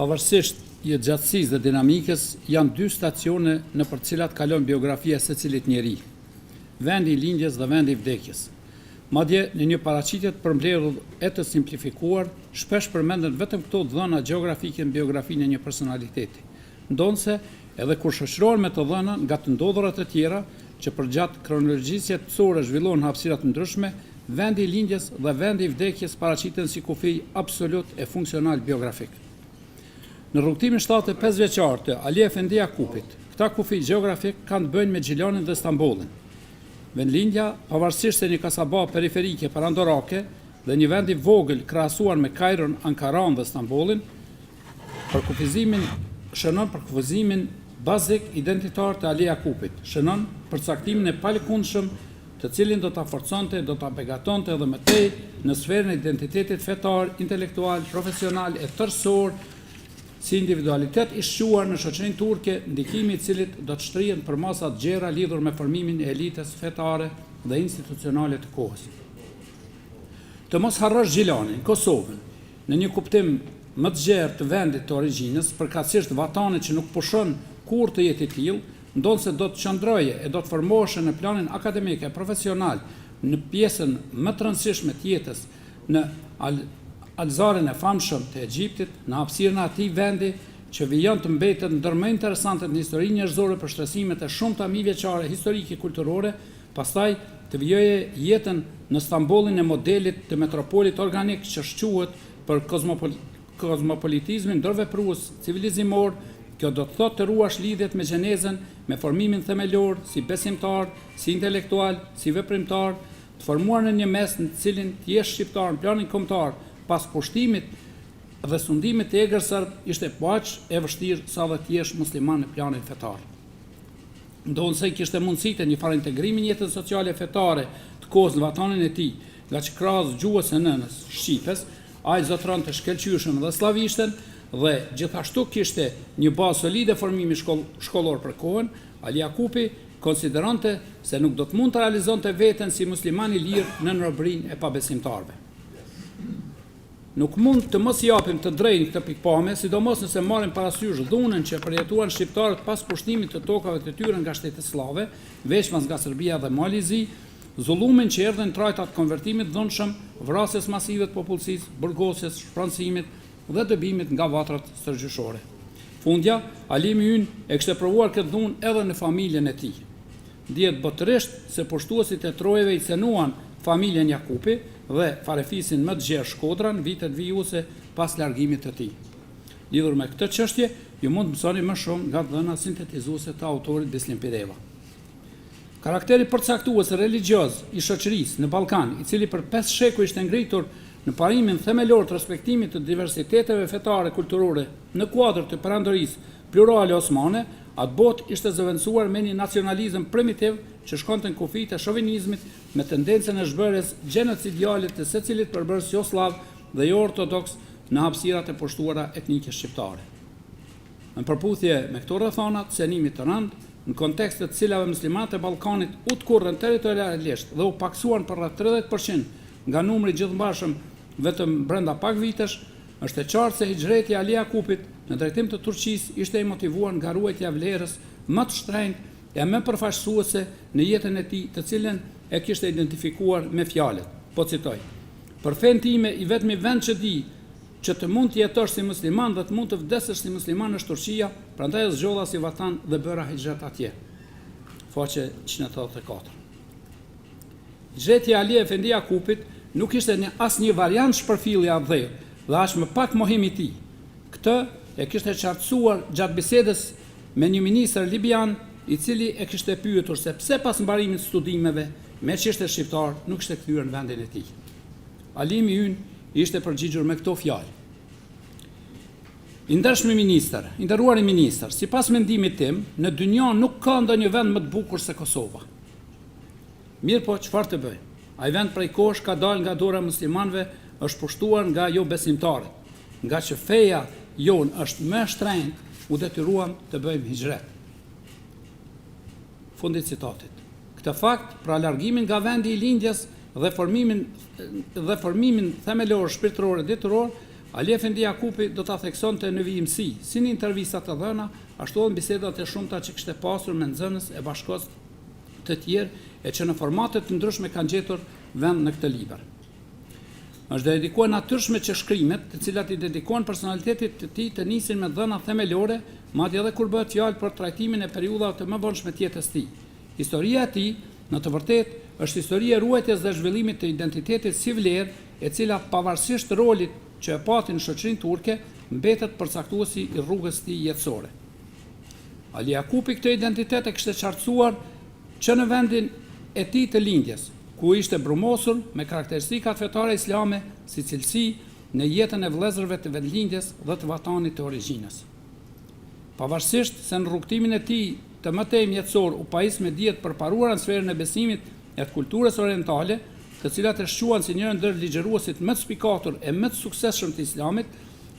Pavarësisht jetëgjatësisë dhe dinamikës, janë dy stacione në për cilat kalon biografia secilit njeri, vendi i lindjes dhe vendi i vdekjes. Madje në një paraqitje të përmbledhur e të simplifikuar, shpesh përmenden vetëm këto dhëna gjeografike në biografinë e një personaliteti. Ndonse edhe kur shoqërohen me të dhëna nga të ndodhurat e tjera që përgjatë kronologjisë jetësore zhvillohen hapësira të ndryshme, vendi i lindjes dhe vendi i vdekjes paraqiten si kufi absolut e funksional biografik. Në rrugtimin 75 vjeçar të Ali Efendi Jakupit, këta kufi gjeografik kanë të bëjnë me Gjilanin dhe Stambollin. Vendlindja, pavarësisht se një kasaba periferike parandorake dhe një vend i vogël krahasuar me Kairon, Ankaran dhe Stambollin, shënon për kufizimin bazik identitar të Ali Jakupit, shënon përcaktimin e palëkundshëm të cilin do ta forconte, do ta begatonte edhe më tej në sferën e identitetit fetar, intelektual, profesional e tërësor, si individualitet i shquar në shoqërinë turke, ndikimi i cilit do të shtrihen për masa të gjera lidhur me formimin e elitës fetare dhe institucionale të kohës. Të mos harrosh Gjilanin, Kosovën, në një kuptim më të gjerë të vendit të origjinës, përkatësisht vatanit që nuk pushon kur të jetë i tillë, ndonse do të qëndroje e do të formoheshe në planin akademik e profesional në pjesën më të rëndësishme të jetës në alzarin e famshëm të Egjiptit, në hapësirën e atij vendi që vijon të mbetet ndër më interesante në historinë njerëzore për shtresimet e shumta mijëvjeçare historike kulturore, pastaj të vijoje jetën në Stambollin e modelit të metropolit organik që shquhet për kozmopolitizmin ndërveprues civilizimor. Kjo do të thotë të ruash lidhjet me gjenezën, me formimin themelor, si besimtar, si intelektual, si veprimtar, të formuar në një mes në cilin të jesh shqiptar në planin kombëtar, pas pushtimit dhe sundimit të egër serb ishte aq e vështirë sa dhe të jesh musliman në planin fetar. Ndonse kishte mundësitë një farë integrimi në jetën sociale fetare të kohës në vatanin e tij, nga që krahas gjuhës së nënës shqipes, ai zotëron të shkëlqyeshëm dhe slavishten dhe gjithashtu kishte një bazë solide formimi shkollor për kohën. Ali Jakupi konsideronte se nuk do të mund të realizonte veten si musliman i lirë në robërinë e pabesimtarëve. Nuk mund të mos japim të drejtë këtë pikpamje, sidomos nëse marrim parasysh dhunën që përjetuan shqiptarët pas pushtimit të tokave të tyre nga shtetet slave, veçmas nga Serbia dhe Malizi, zullumin që erdhen trajtat konvertimit dhunshëm, vrasjes masive të popullsisë, burgosjes, shpronësimit dhe dëbimit nga vatrat stërgjyshore. Fundja, Alimi ynë e kishte provuar këtë dhunë edhe në familjen e tij. Dihet botërisht se pushtuesit e trojeve i cenuan familjen Jakupi dhe farefisin më të gjerë Shkodran vitet vijuse pas largimit të tij. Lidhur me këtë çështje, ju mund të mësoni më shumë nga dhëna sintetizuese të autorit Bislim Pideva. Karakteri përcaktues religioz i shoqërisë në Ballkan, i cili për 5 shekuj ishte ngritur në parimin themelor të respektimit të diversiteteve fetare kulturore në kuadër të perandorisë plurale osmane, atë botë ishte zëvendësuar me një nacionalizëm primitiv që shkonte në kufi të shovinizmit me tendencën e zhbërjes gjenocidiale të secilit përbërës jo slav dhe jo ortodoks në hapësirat e pushtuara etnike shqiptare. Në përputhje me këto rrethana të cenimit të rënd, në kontekstet të cilave muslimanët e Ballkanit u tkurrën territorialisht dhe u paksuan për rreth 30% nga numri gjithëmbashëm vetëm brenda pak vitesh, është e qartë se hijreti Ali Jakupit në drejtim të Turqisë ishte i motivuar nga ruajtja e vlerës më të shtrenjtë e më përfaqësuese në jetën e tij, të cilën e kishte identifikuar me fjalët. Po citoj: "Për fen time i vetmi vend që di që të mund të jetosh si musliman dhe të mund të vdesësh si musliman është Turqia, prandaj zgjodha si vatan dhe bëra hijret atje." Faqe 184. Hijreti i Ali Efendi Jakupit nuk ishte asnjë variant shpërfillje dhe as më pak mohim i tij. Këtë e kishte qartësuar gjatë bisedës me një ministër libian, i cili e kishte pyetur se pse pas mbarimit të studimeve, me që ishte shqiptar, nuk ishte kthyer në vendin e tij. Alimi ynë ishte përgjigjur me këto fjalë: "Nderuari ministër, sipas mendimit tim, në dynjë nuk ka ndonjë vend më të bukur se Kosova. Mirë po, çfarë të bëj? Ai vend prej kohësh ka dalë nga dora e muslimanëve, është pushtuar nga jo besimtarët. Nga që feja jon është më shtrenjtë, u detyruam të bëjmë hijret." Fundi citatit. Këtë fakt, pra largimin nga vendi i lindjes dhe formimin themelor shpirtëror e detyror, Ali Efendi Jakupi do ta theksonte në vijimësi, si në intervistat të dhëna, ashtu edhe në bisedat e shumta që kishte pasur me nxënës e bashkës të tjerë e që në formate të ndryshme kanë gjetur vend në këtë libër. Është dedikuar natyrshme që shkrimet, të cilat i dedikohen personalitetit të tij të nisin me dhëna themelore, madje edhe kur bëhet fjalë për trajtimin e periudhave të mëvonshme të jetës së tij. Historia e tij, në të vërtetë, është historia e ruajtjes dhe zhvillimit të identitetit si vlerë, e cila pavarësisht rolit që e pati në shoqërinë turke, mbetet përcaktuesi i rrugës së tij jetësore. Ali Jakupi këtë identitet e kishte qartësuar që në vendin e tij të lindjes, ku ishte brumosur me karakteristikat fetare islame si cilësi në jetën e vëllezërve të vendlindjes dhe të vatanit të origjinës. Pavarësisht se në rrugtimin e tij të mëtej mjetësor u pajis me dijet përparuara në sferën e besimit e të kulturës orientale, të cilat e shquan si njëra ndër ligjëruesit më të spikatur e më të suksesshëm të islamit,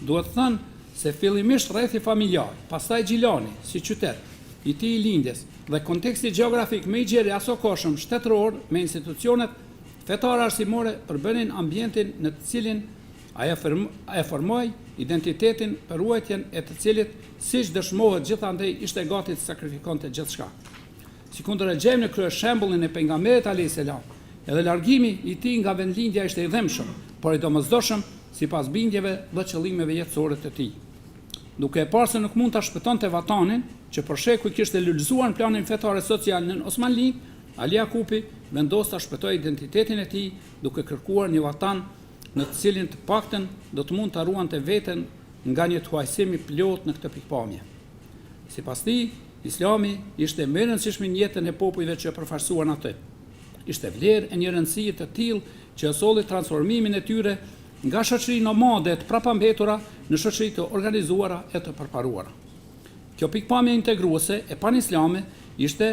duhet thënë se fillimisht rrethi familjar, pastaj Gjilani si qytet i tij i lindjes dhe konteksti gjeografik më i gjerë asokoshëm shtetëror me institucionet fetare arsimore përbënin ambientin në të cilin ai e formoi identitetin për ruajtjen e të cilit, siç dëshmohet gjithandej, ishte gati të sakrifikonte gjithçka. Sikundër e gjejmë në krye shembullin e pejgamberit alayhis salam, edhe largimi i tij nga vendlindja ishte i dhëmshëm, por i domosdoshëm sipas bindjeve dhe qëllimeve jetësore të tij. Duke e parë se nuk mund ta shpëtonte vatanin, që për shekuj kishte lulëzuar në planin fetar e social në Osmanli, Ali Jakupi vendos ta shpëtojë identitetin e tij duke kërkuar një vatan në të cilin të paktën do të mund ta ruante veten nga një huajsim i plot në këtë pikpamje. Sipas tij, Islami ishte më i rëndësishmi në jetën e popujve që përfaqësuan atë. Ishte vlerë e një rëndësie të tillë që solli transformimin e tyre nga shoqëri nomade të prapambetura në shoqëri të organizuara e të përparuara. Kjo pikpamje integruese e panislame ishte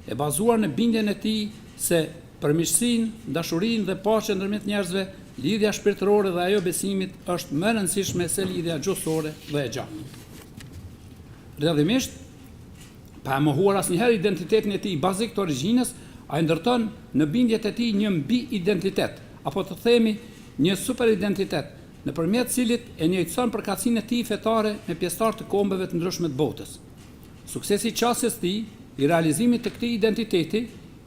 e bazuar në bindjen e tij se përmirësinë, dashurinë dhe paqen ndërmjet njerëzve, lidhja shpirtërore dhe ajo besimit është më e rëndësishme se lidhja gjuhësore dhe e gjatë. Rrjedhimisht, pa e mohuar asnjëherë identitetin e tij bazik të origjinës, ai ndërton në bindjet e tij një mbi identitet, apo të themi një super identitet, nëpërmjet cilit e njëjtëson përkatësinë e tij fetare me pjesëtar të kombeve të ndryshme të botës. Suksesi i qasjes tij, i realizimit të këtij identiteti,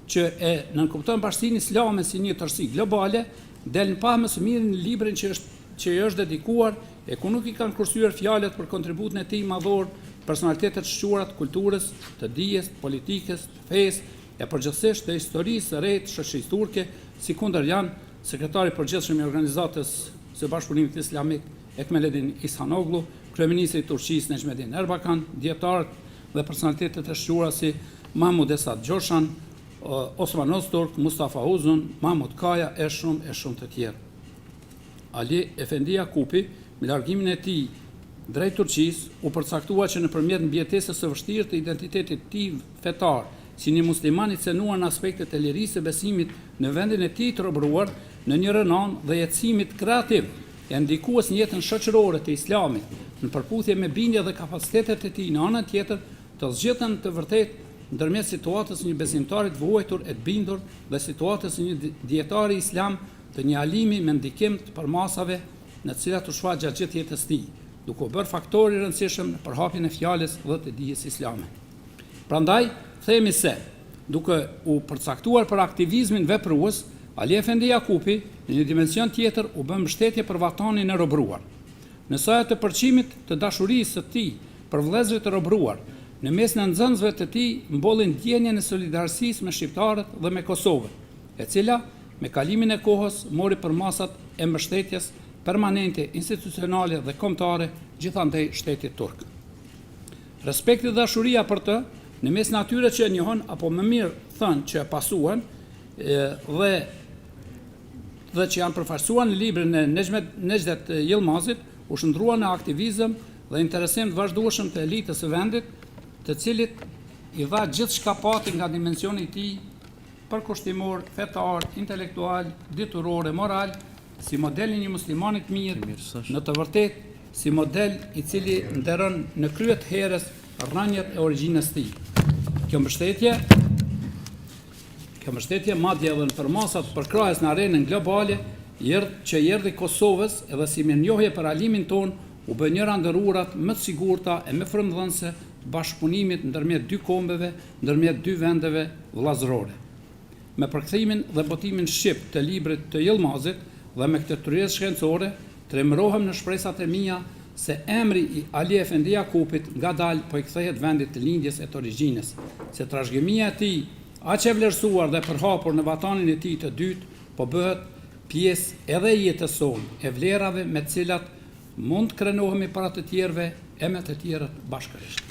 që e nënkupton bashkësinë islame si një tërësi globale, del në pamje së miri në librin që i është dedikuar e ku nuk i kanë kursyer fjalët për kontributin e tij madhor personalitetet shquara të kulturës, të dijes, politikës, të fesë, e përgjithsisht të historisë së re të shoqërisë turke, sikundër janë sekretari i përgjithshëm i Organizatës së Bashkëpunimit Islamik Ekmeledin Ihsanoglu, kryeministri i Turqisë Necmettin Erbakan, dietarët dhe personalitetet e shquara si Mahmud Esad Gjoshan, Osman Ozturk, Mustafa Uzun, Mahmud Kaya e shumë të tjerë. Ali Efendi Jakupi, me largimin e tij drejt Turqisë, u përcaktua që nëpërmjet mbjetesës së vështirë të identitetit të tij fetar, si një musliman i cenuar në aspektet e lirisë së besimit në vendin e tij të robëruar, në një rënon dhe jetësimit kreativ, e ndikues në jetën shoqërore të Islamit, në përputhje me bindje dhe kapacitetet e tij në anën tjetër, të zgjidhen të vërtetë ndërmjet situatës një besimtari të vuajtur e të bindur dhe situatës një dietari islam të një alimi me ndikim të përmasave në të cilat u shfaq gjatë gjithë jetës tij, duke u bërë faktor i rëndësishëm në përhapjen e fjalës dhe të dijes islame. Prandaj, themi se, duke u përcaktuar për aktivizmin veprues, Ali Efendi Jakupi në një dimension tjetër u bë mbështetje për vatanin e robëruar. Në sa të përqimit të dashurisë së tij për vëllezërit e robëruar, në mes në nxënësve të tij mbollin ndjenjen e solidarisë me shqiptarët dhe me Kosovën, e cila me kalimin e kohës mori përmasat e mbështetjes permanente, institucionale dhe kombëtare gjithandej shtetit turk. Respekti dhe dashuria për të, në mes natyre që e njohën, apo më mirë thënë që e pasuan, dhe që janë përfaqësuar në librin e Necdet Yilmazit, u shndruan në aktivizëm dhe interesim të vazhdueshëm të elitës së vendit, të cilit i dha gjithçka pati nga dimensioni i tij përkushtimor, fetar, intelektual, ditëror e moral, si model i një muslimani të mirë, në të vërtetë si model i cili nderon në krye të herës rrënjët e origjinës së tij. Kjo mbështetje madje edhe në përmasat përkrajes në arenën globale që erdhi Kosovës edhe si mirënjohje për alimin ton, u bë njëra ndër urat më të sigurta e më frymëdhënëse të bashkëpunimit ndërmjet dy kombeve, ndërmjet dy vendeve vëllazërore. Me përkthimin dhe botimin shqip të librit të Yılmazit dhe me këtë tryezë shkencore, tremërohem në shpresat e mia se emri i Ali Efendi Jakupit ngadalë po i kthehet vendit të lindjes e të origjinës, se trashëgimia e tij, aq e vlerësuar dhe përhapur në vatanin e tij të dytë, po bëhet pjesë edhe e jetës sonë, e vlerave me të cilat mund të krenohemi para të tjerëve e me të tjerët bashkërisht.